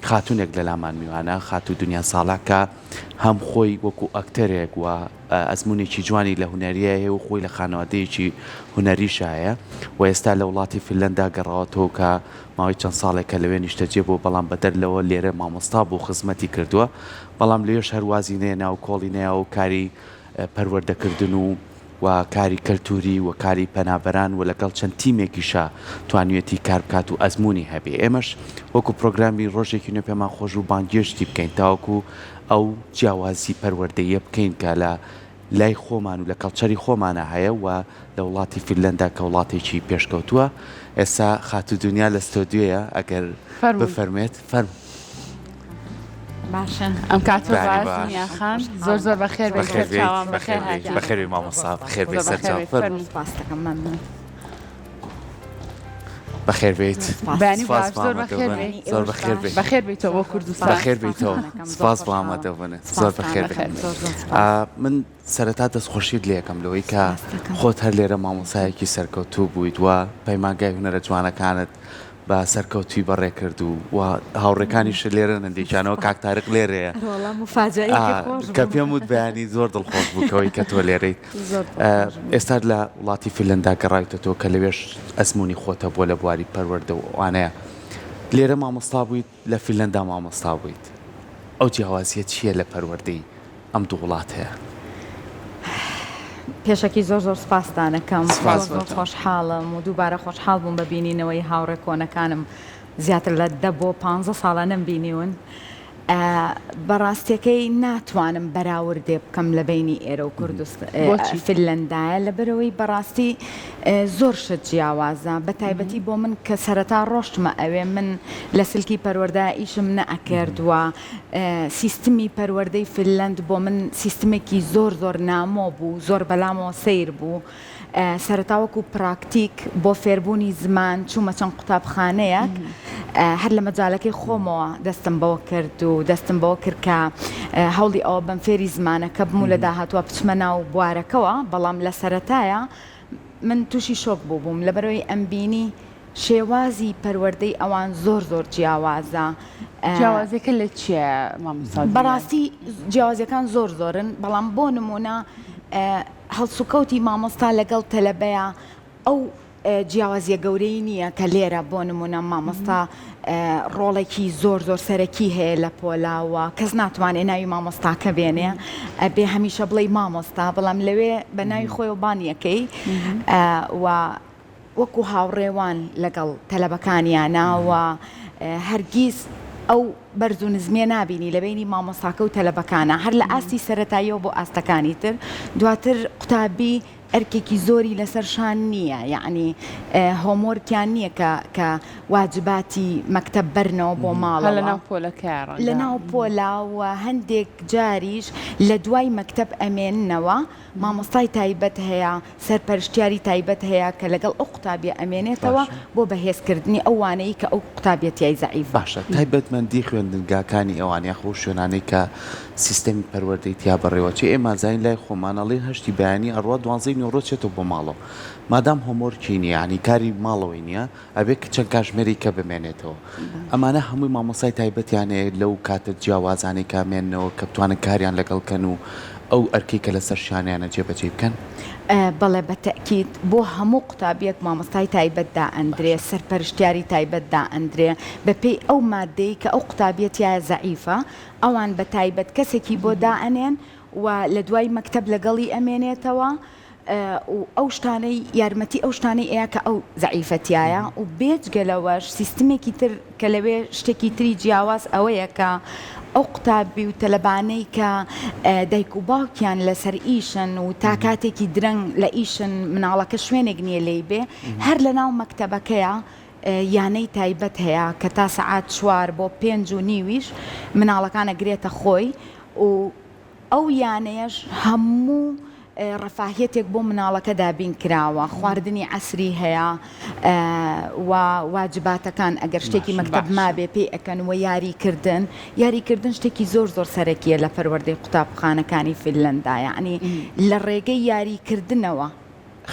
خاتونێک لە لامان میوانە خاتو دنیا ساڵا کە هەم خۆی وەکو ئەکتەرێک و ئەزمونێکی جوانی لە هوەریە هەیە و خۆی لە خانەوادەیەکی هوەریشایە و ئێستا لە وڵاتی فنلەندا گەڕاوەتەوە کە ماوەی چەند ساڵێکە لەوێ نیشتەجێ بۆ بەڵام بەدەر لەوە لێرە مامۆستا بۆ خزمەتی کردووە بەڵام لێش هەروازی نێ ناو کۆڵی نەیە و کاری پەروەردەکردن و کاری کەلتوری و کاری پەنابەران و لەگەڵ چەند تیمێکیشە توانوێتی کار بکات و ئەزمموی هەبێ ئێمەش وەکو پرۆگرامی ڕۆژێکی نوێ پێمان خۆش و بانگێشتی بکەین تاوەکو ئەو جیاوازی پەروەردەیە بکەین کە لە لای خۆمان و لە کەڵچەری خۆمانە هەیە و لە وڵاتی فنلەندا کە وڵاتێکی پێشکەوتووە ئێستا خاتو دنیا لە ستۆدیۆیە ئەگەر بفەرمێت فەرمو باشن ئەم کاتۆ باشنیاخان زۆر بەخێر بەخێری مامۆستا بەخێر بێ سەرچاو بەخێر بێت زۆر بەخێر بیتەوە کوردستان بەخێر بیتەوە سپاس بۆ ئامادەبوونت زۆر بەخێر بێت من سەرەتا دەستخۆشیت لێ یەکەم لەوەی کە خۆت هەر لێرە مامۆسایەکی سەرکەوتوو بوویت وە پەیمانگای هونەرە جوانەکانت بە سەرکەوتوی بەڕێ کرد و هاوڕێکانیش لێرە نەندێکیانەوە کاکتارق لێرەیە کە پێم وت بەیانی زۆر دڵخۆش بووکەوەی کە تۆ لێرەیت ئێستا لە وڵاتی فنلەندا گەڕایتەوە کە لەوێش ئەزمموی خۆتە بۆ لە بواری پەروەردە وانەیە لێرە مامۆستا بوویت لە فنلەندا مامۆستا بوویت ئەو جیاوازیە چییە لە پەروەردەی ئەم دوو وڵات هەیە؟ پێشەکی زۆر سپاسدان دەکەم خۆشحاڵم و دووبارە خۆشحاڵ بووم بەبینینەوەی هاوڕێ کۆنەکانم زیاتر لە 10 بۆ 15 ساڵە نەمبینیون بەڕاستیەکەی ناتوانم بەراوردێ بکەم لە بینی ئێرە و کوردستان فنلەندایە لەبەرەوەی بەڕاستی زۆر شت جیاوازە بە تایبەتی بۆ من کە سەرەتا ڕۆشتمە ئەوێ من لە سلکی پەروەردە ئیشم نەئەکردووە سیستمی پەروەردەی فنلەند بۆ من سیستمێکی زۆر نامۆ بوو زۆر بەلامەوە سیر بوو سەرەتاوەکو پراکتیک بۆ فێربوونی زمان چوومە چەند قوتابخانەیەک هەر لە مەجالەکەی خۆمەوە دەستم بەوە کرد و دەستم بەوە کرد کە هەوڵی ئەوە بەم فێری زمانەکە بمو لە داهاتوە بچمە ناو بوارەکەەوە بەڵام لە سەرەتایە من تووشی شۆک بووبووم لەبەرەوەی ئەمبینی شێوازی پەروەردەی ئەوان زۆر جیاوازە جیاوازەکە لە چیە بەڕاستی جیاوازەکان زۆرن بەڵام بۆ نمونە هەڵسوکەوتی مامۆستا لەگەڵ تەلەبەیە ئەو جیاوازیە گەورەی نییە کە لێرە بۆ نمونە مامۆستا ڕۆڵێکی زۆر سەرەکی هەیە لە پۆلاوە کەس ناتوانێت ناوی مامۆستاکە بێنێ بێ هەمیشە بڵێ مامۆستا بەڵام لەوێ بە ناوی خۆی و بانیەکەی و وەکو هاوڕێوان لەگەڵ تەلەبەکانیانە و هەرگیز ئەو بەرز و نزمێ نابینی لە بینی مامۆستاکە و تەلەبەکانە هەر لە ئاستی سەرەتاییەوە بۆ ئاستەکانی تر دواتر قوتابی ئەرکێکی زۆری لەسەرشان نییە یعنی هۆمۆرکیان نییە کە واجباتی مەکتەب بەرنەوە بۆ ماڵە لە ناو پۆلا و هەندێک جاریش لە دوای مەکتەب ئەمێننەوە مامۆستای تایبەت هەیە سەرپەرشتیاری تایبەت هەیە کە لەگەڵ ئەو قوتابیە ئەمێنێتەوە بۆ بەهێزکردنی ئەو وانەی کە ئەو قوتابەتیای زەعیف باشە تایبەتمەندی خوێندنگاکانی ئەوانیا خۆ شوێنانەی کە سیستەمی پەروەردەی تیا بەڕێوەچی ئێمە زین لای خۆمانەڵێ هەشتی بەیانی ئەڕوا 12 نیۆڕۆ چێتەوە بۆ ماڵەوە مادام هۆمۆرکی نیە ینی کاری ماڵەوەی نییە ئەبێ چەند کاژمێری کە بمێنێتەوە ئەمانە هەمووی مامۆسای تایبەتیانەیە لەو کاتە جیاوازانەی کامێنەوە کە بتوانن کاریان لەگەڵکەن و ئەو ئەرکی کە لەسەر شانیانە جێبەجێ بکەن بەڵێ بەتەکیید بۆ هەموو قوتابیەک مامۆستای تایبەتدا ئەندرێ سەرپەرشتیاری تایبەتدا ئەندرێ بەپێی ئەو مادەی کە ئەو قوتابیەتیایە زەعیفە ئەوان بە تایبەت کەسێکی بۆ دائەنێن و لە دوای مەکتەب لەگەڵی ئەمێنێتەوە ئەو شتانەی یارمەتی ئەو شتانەی ئەیە کە ئەو زەعیفەتیایە و بێجگەلەوەش سیستمێکی تر کە لەوێ شتێکی تری جیاواز ئەوەیە کە ئەو قوتابی و تەلەبانەی کە دایک و باوکیان لەسەر ئیشن و تا کاتێکی درەنگ لە ئیشن مناڵەکە شوێنێک نییە لێی بێ هەر لە ناو مەکتەبەکەیە یانەی تایبەت هەیە کە تا سەعات 4 بۆ 5:30 مناڵەکانە گرێتە خۆی و ئەو یانەیەش هەموو ڕەفاهێتێک بۆ مناڵەکە دابین کراوە خواردنی عەسری هەیە و واجباتەکان ئەگەر شتێکی مەکتەب مابێ پێی ئەکەن و یاریکردن شتێکی زۆر سەرەکیە لە پەروەردەی قوتابخانەکانی فنلەندا یعنی لە ڕێگەی یاریکردنەوە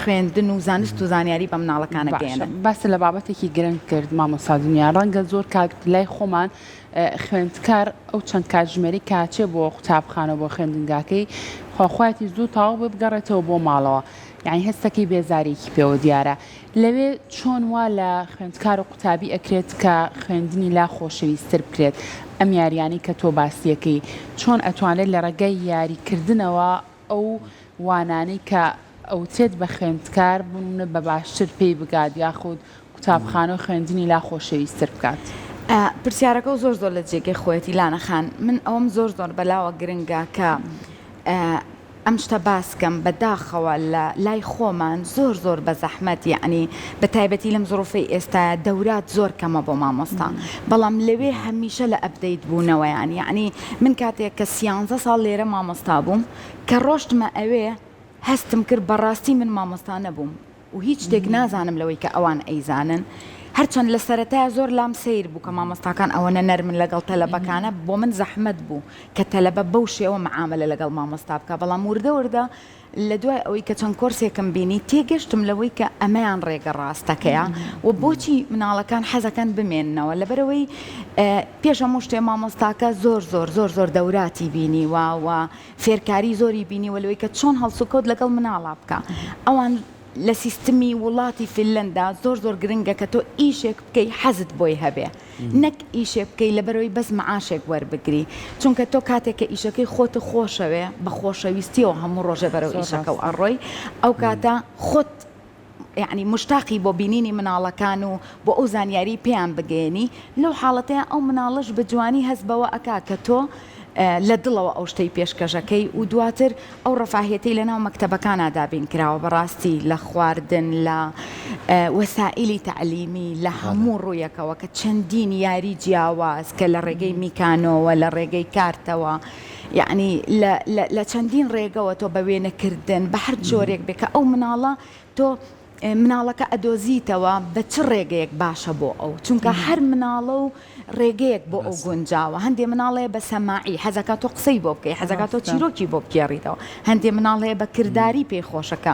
خوێندن و زانست و زانیاری بە مناڵەکانە گەێنن بەس لە بابەتێکی گرنگ کرد مامۆستا دنیا ڕەنگە زۆر کات لای خۆمان خوێندکار ئەو چەند کاتژمێری کاچێ بۆ قوتابخانە بۆ خوێندنگاکەی خواخواتی زوو تاوا بگەڕێتەوە بۆ ماڵەوە یعنی هەستەکەی بێزارێکی پێوە دیارە لەوێ چۆن وا لە خوێندکار و قوتابی ئەکرێت کە خوێندنی لا خۆشەویستتر بکرێت ئەم یاریانی کە تۆ باسیەکەی چۆن ئەتوانێت لە ڕێگەی یاریکردنەوە ئەو وانانەی کە ئەوتێت بە خوێندکار بوون بە باشتر پێی بگات یاخود قوتابخانە و خوێندنی لا خۆشەویستتر بکات. پرسیارەکە و زۆر لە جێگەی خۆەتی لانەخان من ئەوم زۆر بەلاوە گرنگە کە ئەم شتە باسکەم بەداخەوە لە لای خۆمان زۆر بە زەحمەت یعنی بە تایبەتی لەم زۆرفەی ئێستا دەورات زۆر کەمە بۆ مامۆستا بەڵام لەوێ هەمیشە لە ئەپدەیت بوونەوەیان یعنی من کاتێک کە 13 ساڵ لێرە مامۆستا بووم کە ڕۆشتمە ئەوێ هەستم کرد بەڕاستی من مامۆستا نەبووم و هیچ شتێک نازانم لەوەی کە ئەوان ئەیزانن هەرچەند لە سەرەتای زۆر لام سیر بوو کە مامۆستاکان ئەوەنە نەرمن لەگەڵ تەلەبەکانە بۆ من زەحمەت بوو کە تەلەبە بەو شێوە مەعاملە لەگەڵ مامۆستا بکە بەڵام وردە لە دوای ئەوەی کە چەند کۆرسێکم بینی تێگەشتم لەوەی کە ئەمەیان ڕێگە ڕاستەکەیە و بۆچی مناڵەکان حەزەکەن بمێننەوە لەبەرەوەی پێش هەموو شتێ مامۆستاکە زۆر دەوراتی بینی و فێرکاری زۆری بینی وەلەوەی کە چۆن هەڵسوکەوت لەگەڵ مناڵا بکە ئەوان لە سیستمی وڵاتی فینلەندا زۆر گرنگە کە تۆ ئیشێک بکەی حەزت بۆی هەبێ نەک ئیشێک بکەی لەبەرەوەی بەس معاشێک وەربگری چونکە تۆ کاتێک کە ئیشەکەی خۆت خۆشەوێ بە خۆشەویستیەوە هەموو ڕۆژە بەرەو ئیشەکە و ئەڕۆی ئەو کاتە خۆت یعنی مشتاقی بۆ بینینی مناڵەکان و بۆ ئەو زانیاری پێیان بگەێنی لەو حاڵەتەیە ئەو مناڵش بە جوانی هەست بەوە ئەکا کە تۆ لە دڵەوە ئەو شتەی پێشکەشەکەی و دواتر ئەو ڕەفاهێتی لەناو مەکتەبەکانە دابین کراوە بەڕاستی لە خواردن لە وەسائلی تعلیمی لە هەموو ڕوویەکەوە کە چەندین یاری جیاواز کە لە ڕێگەی میکانۆوە لە ڕێگەی کارتەوە یعنی لە چەندین ڕێگەوە تۆ بە وێنەکردن بە هەر جۆرێک بێ کە ئەو مناڵە تۆ مناڵەکە ئەدۆزیتەوە بە چ ڕێگەیەک باشە بۆ ئەو چونکە هەر مناڵە و ڕێگەیەک بۆ ئەو گونجاوە هەندێ مناڵەیە بە سەماعی حەزەکە تۆ قسەی بۆ بکەی حەزەکە تۆ چیرۆکی بۆ بکێڕیتەوە هەندێ مناڵەیە بە کردداری پێخۆشەکە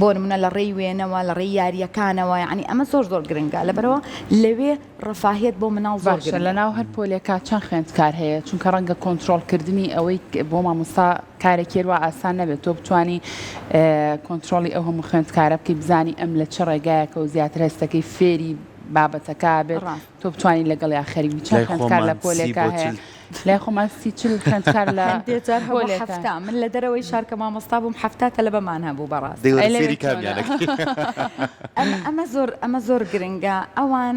بۆ نمونە لە ڕێی وێنەوە لە ڕێی یاریەکانەوە یعنی ئەمە زۆر گرنگە لەبەرەوە لەوێ ڕەفاهێت بۆ مناڵ زۆر لە ناو هەر پۆلێکا چەند خوێندکار هەیە چونکە ڕەنگە کۆنتترۆلکردنی ئەوەی بۆ مامۆستا کارێکێوە ئاسان نەبێت تۆ بتانی کۆنتترۆلی ئەو هەموو خوێندکارە بکەی بزانی ئەم لە چه ڕێگایەکە و زیاتر هەستەکەی فێری بابەتەکە بێت تۆ بتوانین لەگەڵ یا خەریبی چەند خوێندکار لە پۆلێکا هەیە لای خۆمان 30 خوێندکار لە هەفتا من لە دەرەوەی شارکە مامۆستا بووم هەفتا تەلەبەمان هەبوو بەڕاست ئەمە زۆر گرنگە ئەوان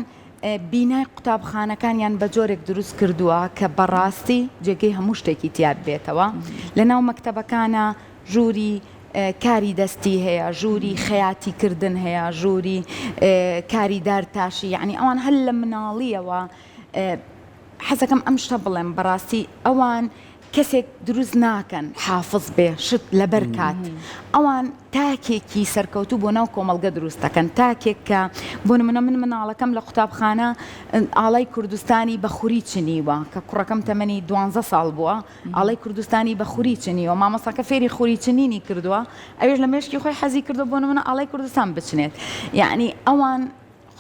بینای قوتابخانەکانیان بە جۆرێک دروست کردووە کە بەڕاستی جێگەی هەموو شتێکی تیاد بێتەوە لەناو مەکتەبەکانە ژووری کاری دەستی هەیە ژووری خەیاتیکردن هەیە ژووری کاریدار تاشی یعنی ئەوان هەل لە مناڵیەوە حەزەکەم ئەم شتە بڵێم بەڕاستی ئەوان کەسێک دروست ناکەن حافظ بێ شت لەبەر کات ئەوان تاکێکی سەرکەوتوو بۆ ناو کۆمەلگە دروست دەکەن تاکێک کە بۆ نمونە من مناڵەکەم لە قوتابخانە ئاڵای کوردستانی بە خوری چنیوە کە کوڕەکەم تەمەنی 12 ساڵ بووە ئاڵای کوردستانی بە خوری چنیوە مامۆستاکە فێری خوری چنینی کردووە ئەوێش لە مێشکی خۆی حەزی کردو بۆ نمونە ئاڵای کوردستان بچنێت یعنی ئەوان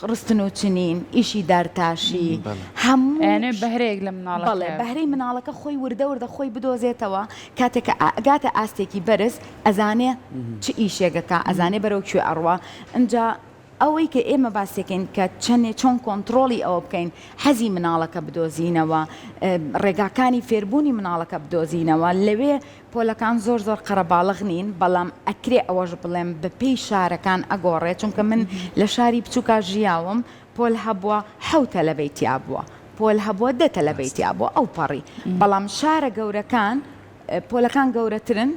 ڕستن و چنین ئیشی دارتاشی هەموو بەهرەیەک لە مناڵە بەهرەی مناڵەکە خۆی وردە خۆی بدۆزێتەوە کاتێکە ئاگاتە ئاستێکی بەرز ئەزانێ چ ئیشێگەکە ئەزانێ بەرەو کوێ ئەڕوا ئەجا ئەوەی کە ئێمە باسێکین کە چۆن کۆنتترۆلی ئەوە بکەین حەزی مناڵەکە بدۆزینەوە ڕێگاکانی فێربوونی مناڵەکە بدۆزینەوە لەوێ پۆلەکان زۆر قەرەباڵغ نین بەڵام ئەکرێ ئەوەش بڵێم بە پێی شارەکان ئەگۆڕێت چونکە من لە شاری بچووکە ژیاوم پۆل هەبووە 7 تەلەبەی تیا بووە پۆل هەبووە 10 تەلەبەی تیا بووە ئەو پەڕی بەڵام شارە گەورەکان پۆلەکان گەورەترن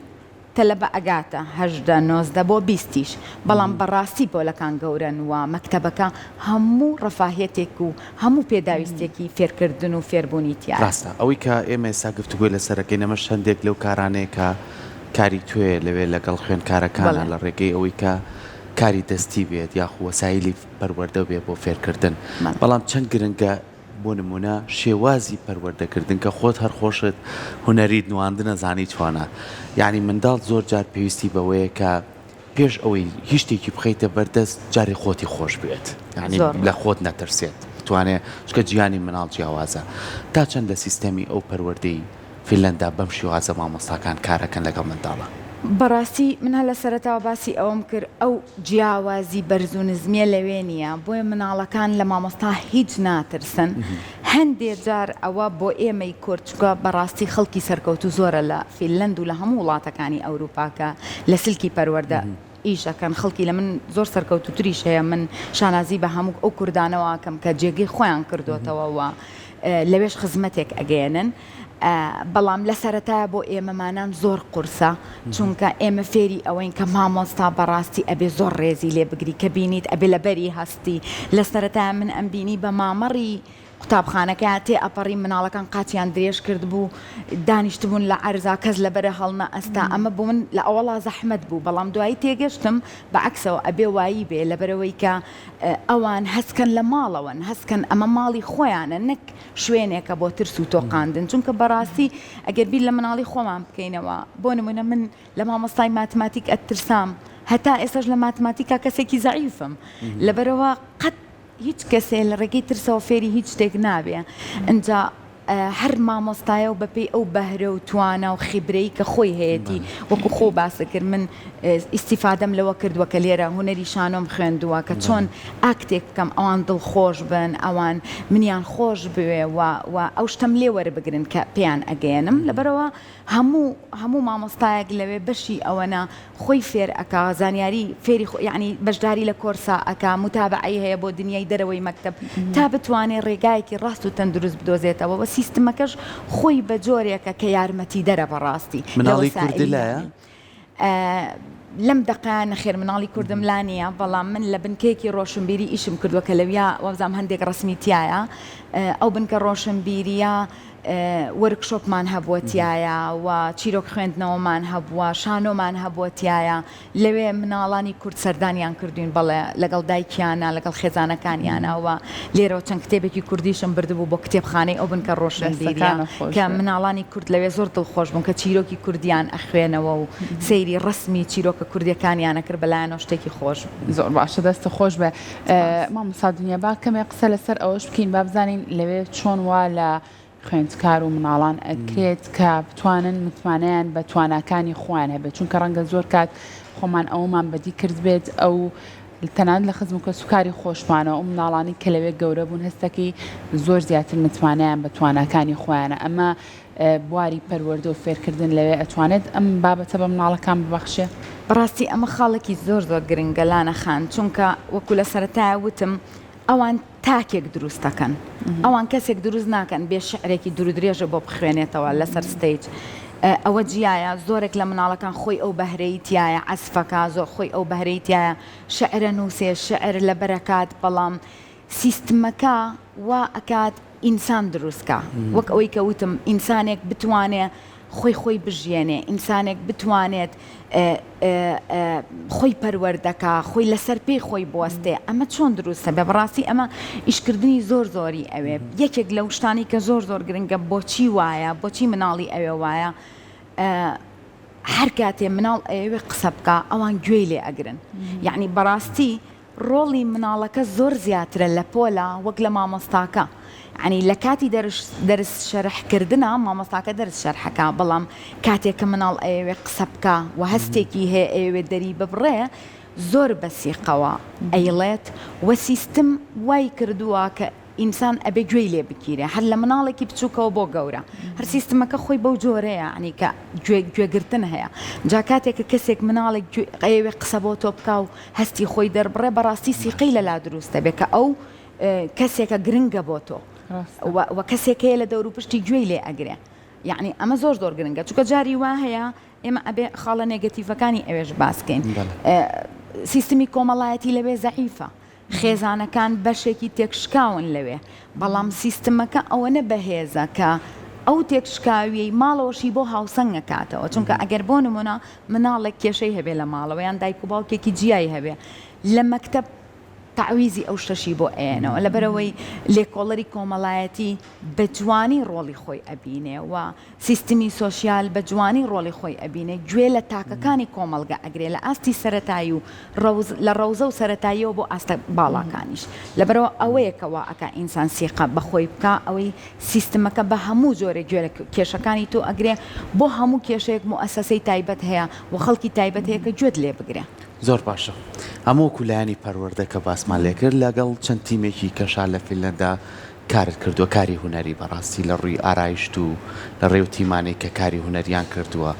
تەلەبە ئەگاتە 18 بۆ 20 بەڵام بەڕاستی پۆلەکان گەورن و مەکتەبەکە هەموو ڕەفاهێتێک و هەموو پێداویستێکی فێرکردن و فێربوونی تیا ڕاستە ئەوەی کە ئێمە ئێستا گفتوگوی لەسەرەکەی نەمە شەندێک لەو کارانەیە کە کاری توێ لەوێ لەگەڵ خوێندکارەکانە لە ڕێگەی ئەوەی کە کاری دەستی بێت یاخو وەسایلی پەروەردە بێ بۆ فێرکردن بەڵام چەند گرنگە بۆ نمونە شێوازی پەروەردەکردن کە خۆت هەرخۆشت هوەری نواندنە زانی توانە یعنی منداڵ زۆر جار پێویستی بەوەیە کە پێش ئەوەی هیچ شتێکی بخەیتە بەردەست جارێ خۆتی خۆش بێت ینی لە خۆت نەترسێت بتوانێت چکە گیانی مناڵ جیاوازە تا چەند لە سیستەمی ئەو پەروەردەی فینلەندا بەم شێوازە مامۆستاکان کارەکەن لەگەڵ منداڵە. بەڕاستی من هە لە سەرەتاوە باسی ئەوم کرد ئەو جیاوازی بەرز و نزمیە لەوێ نییە بۆیە مناڵەکان لە مامۆستا هیچ ناترسن هەندێک جار ئەوە بۆ ئێمەی کورتچکە بەڕاستی خەڵکی سەرکەوت و زۆرە لە فینلەند و لە هەموو وڵاتەکانی ئەوروپاکە لە سلکی پەروەردە ئیشەکەن خەڵکی لە من زۆر سەرکەوت و تریش هەیە من شانازی بە هەموو ئەو کوردانەوەکەم کە جێگەی خۆیان کردوتەوە لەوێش خزمەتێک ئەگەێنن. بەڵام لە سەرەتایە بۆ ئێمەمانان زۆر قورسە چونکە ئێمە فێری ئەوەین کە مامۆستا بەڕاستی ئەبێ زۆر ڕێزی لێ بگری کە بینیت ئەبێ لە بەری هەستی لە سەرەتایە من ئەم بینی بە مامەڕی قوتابخانەکە تێ ئەپەڕی مناڵەکان قاچیان درێژ کرد بوو دانیشتبوون لە عەرزا کەس لەبەرە هەڵنە ئەستا ئەمە بوو من لە ئەوەڵا زەحمەت بوو بەڵام دوایی تێگەشتم بەعکسەوە ئەبێ وایی بێ لەبەرەوەی کە ئەوان هەستکەن لە ماڵەوەن هەستکەن ئەمە ماڵی خۆیانە نەک شوێنێکە بۆ ترس و تۆقاندن چونکە بەڕاستی ئەگەر بیر لە مناڵی خۆمان بکەینەوە بۆ نمونە من لە مامۆستای ماتماتیک ئەترسام هەتا ئێستاش لە ماتماتیکا کەسێکی زەعیفم لەبەرەوە قەت هیچ کەسێ لە ڕێگەی ترسەوە فێری هیچ شتێک نابێ ئەجا هەر مامۆستایە و بەپێی ئەو بەهرە و توانە و خیبرەی کە خۆی هەیەی وەکو خۆ باسە کرد من ئیسیفادەم لەوە کردووە کە لێرە هوەری شانۆم خوێندووە کە چۆن ئاکتێک بکەم ئەوان دڵخۆش بن ئەوان منیان خۆش بوێ و ئەو شتم لێ وەربگرن کە پێیان ئەگەێنم لەبەرەوە هەموو مامۆستایەک لەوێ بەشی ئەوەنە خۆی فێر ئەکا زانیاری فێری یعنی بەشداری لە کۆرسا ئەکا متابعی هەیە بۆ دنیای دەرەوەی مەکتب تا بتوانێت ڕێگایەکی ڕاست و تەندروست بدۆزێتەوە و سیستمەکەش خۆی بە جۆرێکە کە یارمەتی دەرە بەڕاستی مناڵی کوردی لایە؟ لەم دقیقە نەخێر مناڵی کوردم لا نییە بەڵام من لە بنکەیەکی ڕۆشنبیری ئیشم کردووە کە لەویا وەبزانام هەندێک ڕسمیتیایە ئەو بنکە ڕۆشنبیریە وەرکشۆپمان هەبووەتیایە و چیرۆک خوێندنەوەمان هەبووە شانۆمان هەبووەتیایە لەوێ مناڵانی کورد سەردانیان کردوین بەڵێ لەگەڵ دایکیانە لەگەڵ خێزانەکانیانەوە لێرەوە چەند کتێبێکی کوردیشم بردبوو بۆ کتێبخانەی ئەو بنکە ڕۆشنبیریە کە مناڵانی کورد لەوێ زۆر دڵخۆش بوون کە چیرۆکی کوردیان ئەخوێنەوە و سەیری ڕسمی چیرۆکە کوردیەکانیانە کرد بەلایەنەوە شتێکی خۆش زۆر باشە دەستە خۆش بێ مامۆستا دنیا با کەمێک قسە لەسەر ئەوەش بکەین با بزانین لەوێ چۆن وا لە خوێندکار و مناڵان ئەکرێت کە بتوانن متمانیان بە تواناکانی خۆیان هەبێت چونکە ڕەنگە زۆر کات خۆمان ئەومان بەدی کرد بێت ئەو تەنانەت لە خزم کە سوکاری خۆشتوانەوە ئەو مناڵانی کە لەوێ گەورە بوون هەستەکەی زۆر زیاتر متمانیان بە تواناکانی خۆیانە ئەمە بواری پەروەردە و فێرکردن لەوێ ئەتوانێت ئەم بابەتە بە مناڵەکان ببەخشێ بەڕاستی ئەمە خاڵێکی زۆر گرنگە لانە خان چونکە وەکو لە سەرەتایە وتم ئەوان تاکێک دروست دەکەن ئەوان کەسێک دروست ناکەن بێ شعرێکی درێژە بۆ بخوێنێتەوە لەسەر ستەیج ئەوە جیایە زۆرێک لە مناڵەکان خۆی ئەو بەهرەیتیایە عەزفەکە زۆر خۆی ئەو بەهرەیتیایە شعرە نووسێ شعر لە بەرەکات بەڵام سیستمەکە وا ئەکات ئینسان دروستکە وەک ئەوەی کە وتم ئینسانێک بتوانێت خۆی بژێنێ ئینسانێک بتوانێت خۆی پەروەردەکە خۆی لەسەر پێی خۆی بوەستێ ئەمە چۆن دروستە بە بەڕاستی ئەمە ئیشکردنی زۆری ئەوێ یەکێک لەو شتانی کە زۆر گرنگە بۆچی وایە بۆچی مناڵی ئەوێ وایە هەر کاتێ مناڵ ئەوێ قسە بکە ئەوان گوێی لێ ئەگرن یعنی بەڕاستی ڕۆڵی مناڵەکە زۆر زیاترە لە پۆلە وەک لە مامۆستاکە ینی لە کاتی دەرس شەرحکردنە مامۆستاکە دەرس شەرحەکە بەڵام کاتێک کە مناڵ ئەوێ قسە بکە و هەستێکی هەیە ئەوێ دەری ببڕێ زۆر بەسیقەوە ئەیڵێت وە سیستم وای کردووە کە ئینسان ئەبێ گوێی لێ بگیرێ هەر لە مناڵێکی بچووکەوە بۆ گەورە هەر سیستمەکە خۆی بەو جۆرەیە ینی کە گوێگرتن هەیە جا کاتێک کە کەسێک مناڵێک ئەوێ قسە بۆ تۆ بکە و هەستی خۆی دەربڕێ بەڕاستی سیقەی لەلا دروستە بێ کە ئەو کەسێکە گرنگە بۆ تۆ و کەسێک هەیە لە دەور و پشتی گوێی لێ ئەگرێ یعنی ئەمە زۆر گرنگە چونکە جاری وا هەیە ئێمە ئەبێ خاڵە نێگەتیڤەکانی ئەوێش باسکەین سیستمی کۆمەڵایەتی لەوێ زەعیفە خێزانەکان بەشێکی تێکشکاون لەوێ بەڵام سیستمەکە ئەوەنە بەهێزە کە ئەو تێکشکاویەی ماڵەوەشی بۆ هاوسەنگە کاتەوە چونکە ئەگەر بۆ نمونە مناڵێک کێشەی هەبێ لە ماڵەوە یان دایک و باوکێکی جیایی هەبێ لە مەکتەب تعویزی ئەو شەشی بۆ ئێنەوە لەبەرەوەی لێکۆڵەری کۆمەڵایەتی بە جوانی ڕۆڵی خۆی ئەبینێ و سیستمی سۆسیال بە جوانی ڕۆڵی خۆی ئەبینێ گوێ لە تاکەکانی کۆمەلگا ئەگرێ لە ئاستی سەرەتایی و لە ڕەوزە و سەرەتاییەوە بۆ ئاستە باڵاکانیش لەبەرەوە ئەوەیەکەوە ئەکا ئینسان سیقە بەخۆی بکە ئەوەی سیستمەکە بە هەموو جۆرە گوێ لە کێشەکانی تۆ ئەگرێ بۆ هەموو کێشەیەک مؤسسەی تایبەت هەیە و خەڵکی تایبەت هەیە کە گوێت لێ بگرێ. زۆر باشە هەموو کولایانی پەروەردەکە باسمان لێ کرد لەگەڵ چەند تیمێکی کەشا لە فیلەندا کارت کردووە کاری هوەری بەڕاستی لە ڕووی ئارایشت و لە ڕێو تیمانێک کە کاری هوەریان کردووە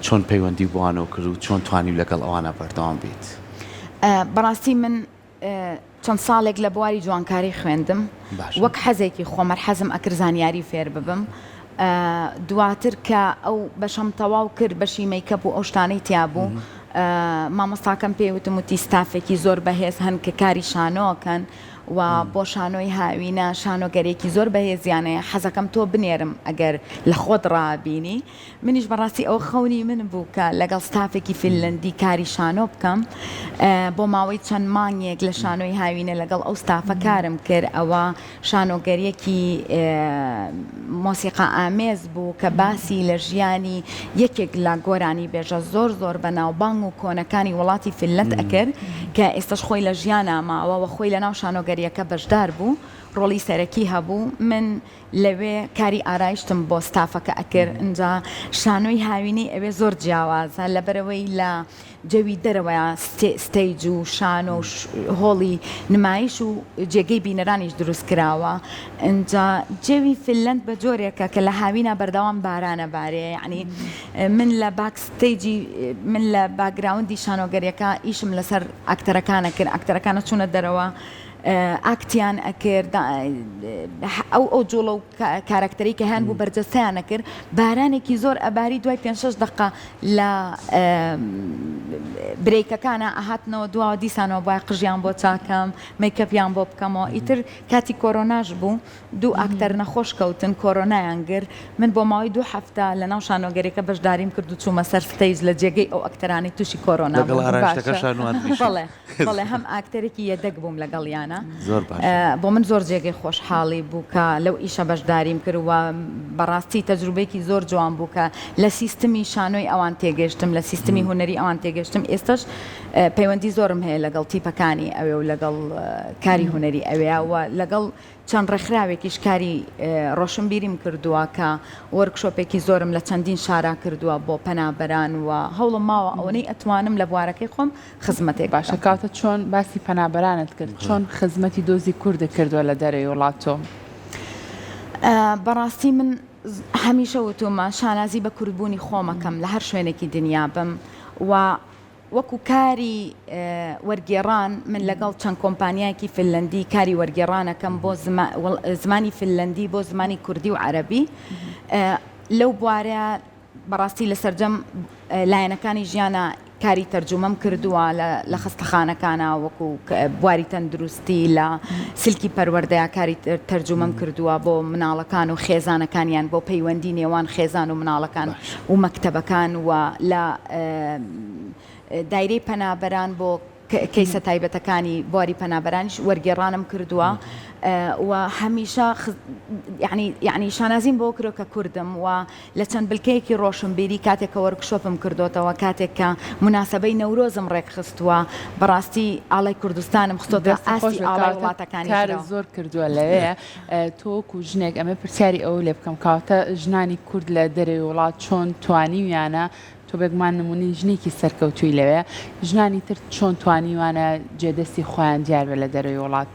چۆن پەیوەندی بوانەوە کرد و چۆن توانی لەگەڵ ئەوانە بەردەوام بیت. بەڕاستی من چەند ساڵێک لە بواری جوانکاری خوێندم وەک حەزێکی خۆمەر حەزم ئەکرد زانیاری فێر ببم دواتر کە ئەو بەشەم تەواو کرد بەشی مەیکەپ و ئەو شتانەی تیابوو مامۆستاکەم پێوتم وتی ستافێکی زۆر بەهێز هەن کە کاری شانۆکەن و بۆ شانۆی هاوینە شانۆگەرێکی زۆر بەهێزیانەیە حەزەکەم تۆ بنێرم ئەگەر لە خۆت ڕابینی منیش بەڕاستی ئەو خەونی من بوو کە لەگەڵ ستافێکی فینلەندی کاری شانۆ بکەم بۆ ماوەی چەند مانگێک لە شانۆی هاوینە لەگەڵ ئەو ستافە کارم کرد ئەوە شانۆگەریەکی مۆسیقا ئامێز بوو کە باسی لە ژیانی یەکێک لە گۆرانی بێژە زۆر زۆر بەناوبانگ و کۆنەکانی وڵاتی فینلەند ئەکرد کە ئێستش خۆی لە ژیان ئاماوە و خۆی لە ناو شانۆگەریەکە بەشدار بوو ڕۆڵی سەرەکی هەبوو من لەوێ کاری ئارایشتم بۆ ستافەکە ئەکرد اینجا شانۆی هاوینی ئەوێ زۆر جیاوازە لەبەرەوەی لە جەوی دەرەوەیە ستەیج و شانۆ و هۆڵی نمایش و جێگەی بینەرانیش دروست کراوە اینجا جێوی فینلەند بە جۆرێکە کە لە هاوینە بەردەوام بارانە بارێ یعنی من لە باکستەیجی من لە باگراوندی شانۆگەریەکە ئیشم لەسەر ئاکتەرەکانە کرد ئاکتەرەکانە چوونە دەرەوە ئاکتیان ئەکرد ئەو جوڵە و کارکتەری کە هەن بوو بەرجەستیان ئەکرد بارانێکی زۆر ئەباری دوای 5-6 دقە لە برێکەکانە ئەهاتنەوە دواوە دیسانەوە باید قژیان بۆ چاکەم مەیکەپیان بۆ بکەمەوە ئیتر کاتی کۆرۆناژ بوو دوو ئاکتەر نەخۆش کەوتن کۆرۆنایان گر من بۆ ماوەی 2 هەفتە لە ناو شانۆگەریەکە بەشداریم کرد و چوومە سەر ستەیج لە جێگەی ئەو ئەکتەرانی تووشی کۆرۆنا بەڵێ هەم ئاکتەرێکی یەدەک بووم لەگەڵیان بۆ من زۆر جێگەی خۆشحاڵی بوو کە لەو ئیشە بەشداریم کردووە بەڕاستی تەجروبەیەکی زۆر جوان بوو کە لە سیستمی شانۆی ئەوان تێگەشتم لە سیستمی هوەری ئەوان تێگەشتم ئێستش پەیوەندی زۆرم هەیە لەگەڵ تیپەکانی ئەوێ و لەگەڵ کاری هوەری ئەوێەوە لەگەڵ چەند ڕێکخراوێکیش کاری ڕۆشنبیریم کردووە کە وەرکشۆپێکی زۆرم لە چەندین شارا کردووە بۆ پەنابەران و هەوڵم ماوە ئەوەی ئەتوانم لە بوارەکەی خۆم خزمەتێک باشە کاتە چۆن باسی پەنابەرانت کرد چۆن خزمەتی دۆزی کوردە کردووە لە دەرەوەی وڵاتۆ بەڕاستی من هەمیشە وتومە شانازی بە کوردبوونی خۆمەکەم لە هەر شوێنێکی دنیا بم و وەکو کاری وەرگێڕان من لەگەڵ چەند کۆمپانیایەکی فینلەندی کاری وەرگێڕانەکەم بۆ زمانی فینلەندی بۆ زمانی کوردی و عەرەبی لەو بوارەیە بەڕاستی لە سەرجەم لایەنەکانی ژیانە کاری تەرجومەم کردووە لە خستەخانەکانە وەکو بواری تەندروستی لە سلکی پەروەردەیە کاری تەرجومەم کردووە بۆ مناڵەکان و خێزانەکانیان بۆ پەیوەندی نێوان خێزان و مناڵەکان و مەکتەبەکان و لە دایرەی پەنابەران بۆ کەیسە تایبەتەکانی بواری پەنابەرانیش وەرگێڕانم کردووە و هەمیشە یعنی شانازیم بۆ کرۆ کە کوردم و لە چەند بلکەیەکی ڕۆشنبیری کاتێککە وەرکشۆپم کردوتەوە کاتێک کە مناسبەی نەورۆزم ڕێکخستووە بەڕاستی ئاڵای کوردستانم خستۆتە ئاستی ئاڵای وڵاتەکانی زۆر کردووە لەوەیە تۆکو ژنێک ئەمە پرسیاری ئەو لێ بکەم کاواتە ژنانی کورد لە دەرەوەی وڵات چۆن توانیویانە تۆ بێگومان نمونی ژنێکی سەرکەوتووی لەوەیە ژنانی تر چۆن توانیوانە جێدەستی خۆیان دیار بە لە دەرەوەی وڵات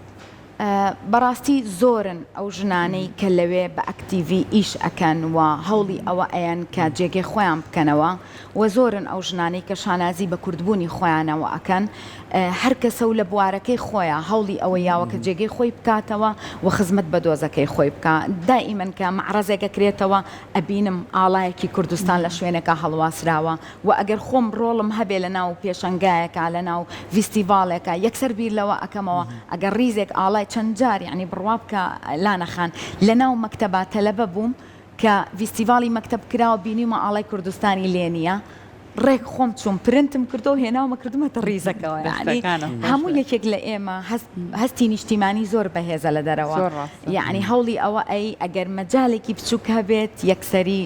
بەڕاستی زۆرن ئەو ژنانەی کە لەوێ بە ئەکتیڤی ئیش ئەکەن و هەوڵی ئەوە ئەیان کە جێگەی خۆیان بکەنەوە و زۆرن ئەو ژنانەی کە شانازی بە کوردبوونی خۆیانەوە ئەکەن هەر کەسە و لە بوارەکەی خۆیان هەوڵی ئەوە یاوە کە جێگەی خۆی بکاتەوە و خزمەت بە دۆزەکەی خۆی بکە دائیمەن کە مەعرەزێکە کرێتەوە ئەبینم ئاڵایەکی کوردستان لە شوێنێکە هەڵواسراوە و ئەگەر خۆم ڕۆڵم هەبێ لە ناو پێشەنگایەکە لە ناو ڤیستیڤالێکە یەکسەر بیر لەوە ئەەکەمەوە ئەگەر ریزێک ئاڵای چەند جار یعنی بڕوا بکە لانەخان لە ناو مەکتەبە تەلەبە بووم کە ڤیستیڤالی مەکتەب کراوە بینیمە ئاڵای کوردستانی لێ نییە ڕێک خۆم چوم پرنتم کردو و هێناومە کردومەتە ڕیزەکەەوە یعنی هەموو یەکێک لە ئێمە هەستی نیشتیمانی زۆر بەهێزە لە دەرەوە یعنی هەوڵی ئەوە ئەگەر مەجالێکی بچووک هەبێت یەکسەری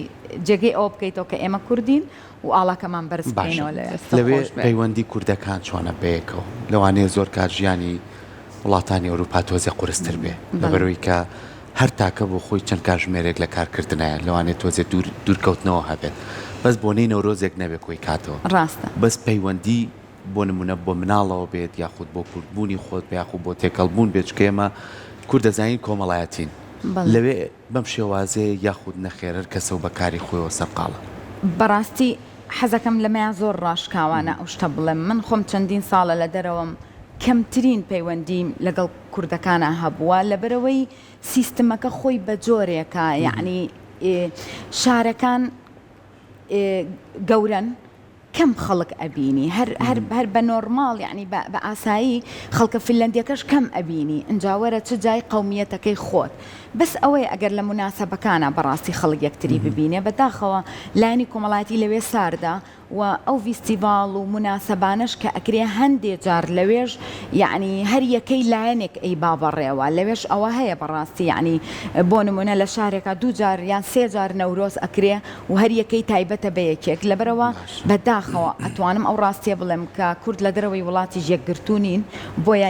جێگەی ئەوە بکەیتەوە کە ئێمە کوردین و ئاڵاکەمان بەرز بکەینەوە لەوێ پەیوەندی کوردەکان چۆنە بەیەکەوە لەوانەیە زۆر کات ژیانی وڵاتانی ئەوروپا تۆزێ قورستر بێ لەبەرەوەی کە هەر تاکە بۆ خۆی چەند کاتژمێرێک لە کارکردنایە لەوانێت تۆزێت دوورکەوتنەوە هەبێت بەس بۆنەی نەورۆزێک نەبێ کۆی کاتەوە ڕاستە بەس پەیوەندی بۆ نمونە بۆ مناڵەوە بێت یاخود بۆ کوردبوونی خۆت یاخود بۆ تێکەڵبوون بێت چکێمە کوورد دەزانین کۆمەڵایەتین لەوێ بەم شێوازەیە یاخود نەخێرەر کەسە و بەکاری خۆیەوە سەرقاڵە بەڕاستی حەزەکەم لەمەیان زۆر ڕاشکاوانە ئەو شتە بڵێم من خۆم چەندین ساڵە لە دەرەوەم کەمترین پەیوەندیم لەگەڵ کوردەکانە هەبووە لەبەرەوەی سیستمەکە خۆی بە جۆرێکە یعنی شارەکان گەورن کەم خەڵک ئەبینی هەر بە نۆرماڵ یعنی بە ئاسایی خەڵکە فنلەندیەکەش کەم ئەبینی ئەنجاوەرە چ جای قەومیەتەکەی خۆت بەس ئەوەی ئەگەر لە مناسەبەکانە بەڕاستی خەڵک یەکتری ببینێ بەداخەوە لایەنی کۆمەڵایەتی لەوێ ساردا و ئەو ڤیستیڤاڵ و مناسەبانش کە ئەکرێ هەندێک جار لەوێژ یعنی هەر یەکەی لایەنێک ئەی بابەڕێوە لەوێش ئەوە هەیە بەڕاستی یعنی بۆ نمونە لە شارێکە 2 جار یان 3 جار نەورۆز ئەکرێ و هەر یەکەی تایبەتە بە یەکێک لەبەرەوە بەداخەوە ئەتوانم ئەو ڕاستیە بڵێم کە کورد لە دەرەوەی وڵاتی یەکگرتوونین بۆیە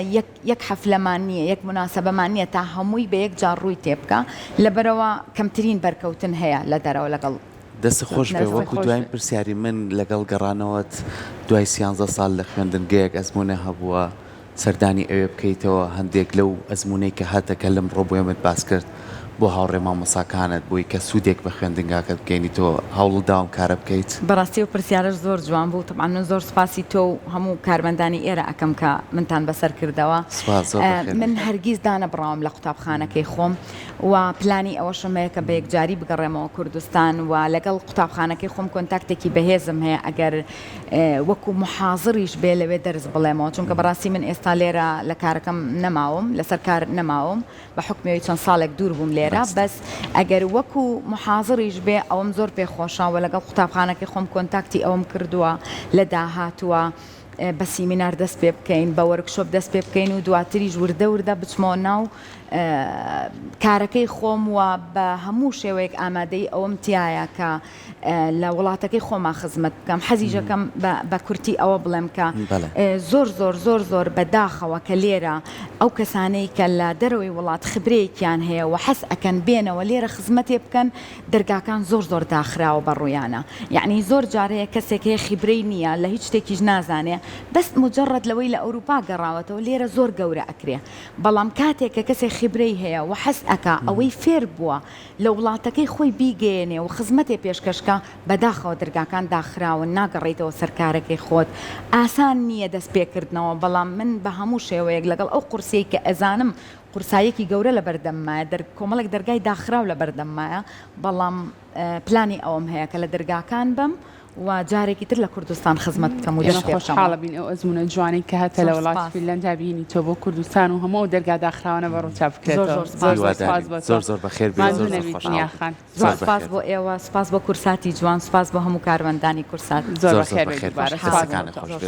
یەک حەفلەمان نییە یەک مناسەبەمان نییە تا هەمووی بە یەک جار ڕووی تێبکە لەبەرەوە کەمترین بەرکەوتن هەیە لە دەرەوە لەگەڵ دەست خۆش بێ وەکو دوای پرسیاری من لەگەڵ گەڕانەوەت دوای 13 ساڵ لە خوێندنگەیەک ئەزمونە هەبووە سەردانی ئەوێ بکەیتەوە هەندێک لەو ئەزمونەی کە هاتەکە لەم ڕۆبۆیمت باس کرد بۆ هاوڕێ مامۆساکانت بۆی کە سوودێک بە خوێندنگاکەت بکەینی تۆ هەوڵداوم کارە بکەیت بەڕاستی و پرسیارش زۆر جوان بوو طبعا من زۆر سپاسی تۆ و هەموو کارمەندانی ئێرە ئەەکەم کە منتان بەسەر کردەوە من هەرگیز دانەبڕاوم لە قوتابخانەکەی خۆم و پلانی ئەوەشم هەیە کە بە یەکجاری بگەڕێمەوە کوردستان و لەگەڵ قوتابخانەکەی خۆم کۆنتاکتێکی بەهێزم هەیە ئەگەر وەکو محاضریش بێ لەوێ دەرز بڵێمەوە چونکە بەڕاستی من ئێستا لێرە لە کارەکەم نەماوم لەسەر کار نەماوم بە حکمەوەی چەند ساڵێک دوور بووم لێرە بەس ئەگەر وەکو محاضریش بێ ئەوم زۆر پێخۆشەوە لەگەڵ قوتابخانەکەی خۆم کۆنتاکتی ئەوم کردووە لە داهاتووە بە سیمینار دەست پێ بکەین بە وەرکشۆپ دەست پێ بکەین و دواتریش وردە بچمەوە ناو کارەکەی خۆم و بە هەموو شێوەیەک ئامادەی ئەوم تایە کە لە وڵاتەکەی خۆما خزمەت بکەم حەزیژەکەم بە کورتی ئەوە بڵێم کە زۆر بەداخەوە کە لێرە ئەو کەسانەی کە لە دەرەوەی وڵات خبرەیەکیان هەیە و حەز ئەکەن بێنەوە لێرە خزمەتێ بکەن دەرگاکان زۆر داخراوە بەڕوویانە یعنی زۆر جارەیە کەسێک هەیە خبرەی نییە لە هیچ شتێکیش نازانێ بەس مجرد لەوەی لە ئەوروپا گەڕاوەتەوە لێرە زۆر گەورە ئەکرێ بەڵام کاتێک کە کەسێک خبرەی هەیە و حەز ئەکا ئەوەی فێر بووە لە وڵاتەکەی خۆی بیگەێنێ و خزمەتێ پێشکەشکە بەداخەوە دەرگاکان داخراون ناگەڕێیتەوە سەرکارەکەی خۆت ئاسان نییە دەست پێکردنەوە بەڵام من بە هەموو شێوەیەک لەگەڵ ئەو قورسەی کە ئەزانم قورسایەکی گەورە لە بەردەممایە کۆمەڵێک دەرگای داخراو لە بەردەممایە بەڵام پلانی ئەوم هەیە کە لە دەرگاکان بم و جارێکی تر لە کوردستان خزمەت بکەم و خۆشحاڵە بین ئەو ئەزمونە جوانی کە هاتە لە وڵاتی فینلەندا بینی تۆ بۆ کوردستان و هەموو دەرگا داخراوانە بە ڕووچا بکرێتەوە زۆر بەخێر زۆر سپاس بۆ ئێوە سپاس بۆ کورساتی جوان سپاس بۆ هەموو کارمەندانی کورسات زۆر بەخێر